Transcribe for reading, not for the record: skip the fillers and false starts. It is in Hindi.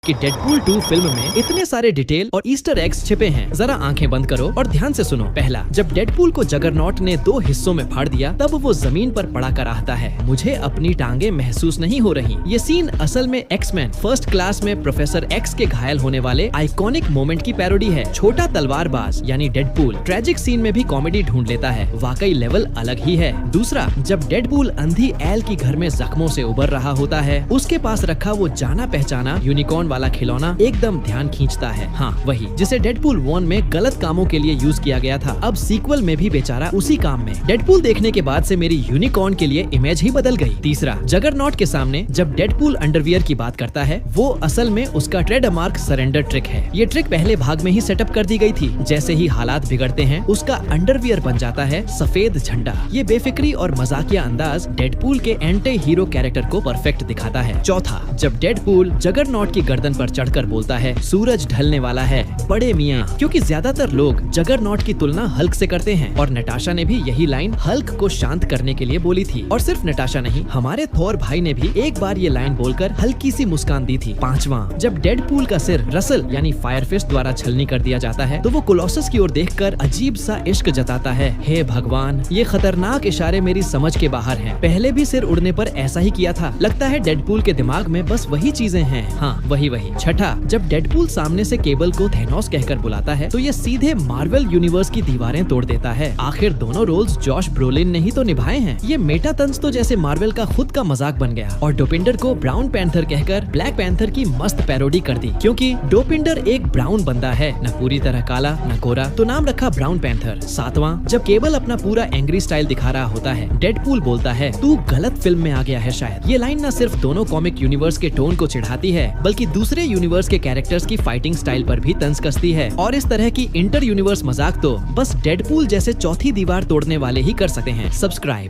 कि डेडपूल 2 फिल्म में इतने सारे डिटेल और ईस्टर एग्स छिपे हैं। जरा आंखें बंद करो और ध्यान से सुनो। पहला, जब डेडपूल को जगरनॉट ने 2 हिस्सों में फाड़ दिया तब वो जमीन पर पड़ा कराहता है, मुझे अपनी टांगे महसूस नहीं हो रही। ये सीन असल में एक्समैन फर्स्ट क्लास में प्रोफेसर एक्स के घायल होने वाले आइकॉनिक मोमेंट की पैरोडी है। छोटा तलवारबाज यानी डेडपूल ट्रेजिक सीन में भी कॉमेडी ढूंढ लेता है, वाकई लेवल अलग ही है। दूसरा, जब डेडपूल अंधी एल की घर में जख्मों से उबर रहा होता है, उसके पास रखा वो जाना पहचाना यूनिकॉर्न वाला खिलौना एकदम ध्यान खींचता है। हाँ, वही जिसे डेडपूल 1 में गलत कामों के लिए यूज किया गया था, अब सीक्वल में भी बेचारा उसी काम में। डेडपूल देखने के बाद से मेरी यूनिकॉर्न के लिए इमेज ही बदल गई। तीसरा, जगरनॉट के सामने जब डेडपूल अंडरवियर की बात करता है, वो असल में उसका ट्रेडमार्क सरेंडर ट्रिक है। ये ट्रिक पहले भाग में ही सेटअप कर दी गई थी। जैसे ही हालात बिगड़ते हैं, उसका अंडरवियर बन जाता है सफेद झंडा। ये बेफिक्री और मजाकिया अंदाज डेडपूल के एंटी हीरो कैरेक्टर को परफेक्ट दिखाता है। चौथा, जब डेडपूल जगरनॉट की गर्दन पर चढ़कर बोलता है, सूरज ढलने वाला है बड़े मियाँ, क्योंकि ज्यादातर लोग जगरनॉट की तुलना हल्क से करते हैं और नटाशा ने भी यही लाइन हल्क को शांत करने के लिए बोली थी। और सिर्फ नटाशा नहीं, हमारे थोर भाई ने भी एक बार ये लाइन बोलकर हल्की सी मुस्कान दी थी। पांचवा, जब डेडपूल का सिर रसल यानी फायरफिस्ट द्वारा छलनी कर दिया जाता है, तो वो कोलोसस की ओर देखकर अजीब सा इश्क जताता है। हे भगवान, ये खतरनाक इशारे मेरी समझ के बाहर हैं। पहले भी सिर उड़ने पर ऐसा ही किया था। लगता है डेडपूल के दिमाग में बस वही चीजें हैं। हाँ, वही। छठा, जब डेडपूल सामने से केबल को थेनोस कहकर बुलाता है, तो ये सीधे मार्वल यूनिवर्स की दीवारें तोड़ देता है। आखिर दोनों रोल्स जॉश ब्रोलिन ने ही तो निभाए हैं। ये मेटा तंज तो जैसे मार्वल का खुद का मजाक बन गया और डोपिंडर को ब्राउन पैंथर कहकर ब्लैक पैंथर की मस्त पैरोडी कर दी, क्योंकि डोपिंडर एक ब्राउन बंदा है, न पूरी तरह काला न गोरा, तो नाम रखा ब्राउन पैंथर। सातवां, जब केबल अपना पूरा एंग्री स्टाइल दिखा रहा होता है, डेडपूल बोलता है, तू गलत फिल्म में आ गया है शायद। ये लाइन न सिर्फ दोनों कॉमिक यूनिवर्स के टोन को चिढ़ाती है, बल्कि दूसरे यूनिवर्स के कैरेक्टर्स की फाइटिंग स्टाइल पर भी तंज कसती है। और इस तरह की इंटर यूनिवर्स मजाक तो बस डेडपूल जैसे चौथी दीवार तोड़ने वाले ही कर सकते हैं। सब्सक्राइब।